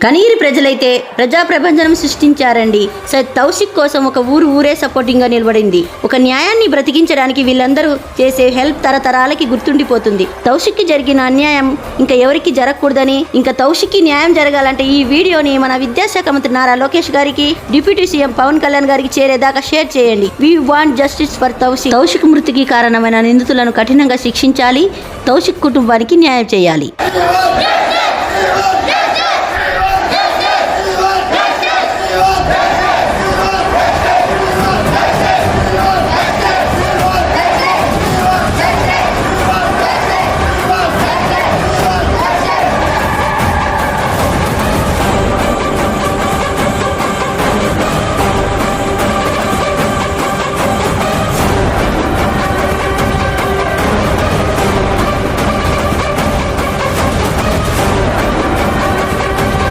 కనీరి ప్రజలైతే ప్రజా ప్రపంచం సృష్టించారండి. తౌషిక్ కోసం ఒక ఊరే సపోర్టింగ్ గా నిలబడింది. ఒక న్యాయాన్ని బ్రతికించడానికి వీళ్ళందరూ చేసే హెల్ప్ తరతరాలకి గుర్తుండిపోతుంది. తౌషిక్ కి జరిగిన అన్యాయం ఇంకా ఎవరికి జరగకూడదని, ఇంకా తౌషిక్ కి న్యాయం జరగాలంటే ఈ వీడియోని మన విద్యాశాఖ మంత్రి నారా లోకేష్ గారికి, డిప్యూటీ సీఎం పవన్ కళ్యాణ్ గారికి చేరేదాకా షేర్ చేయండి. We want justice for Taushik. Taushik మృతికి కారణమైన నిందితులను కఠినంగా శిక్షించాలి. తౌషిక్ కుటుంబానికి న్యాయం చేయాలి.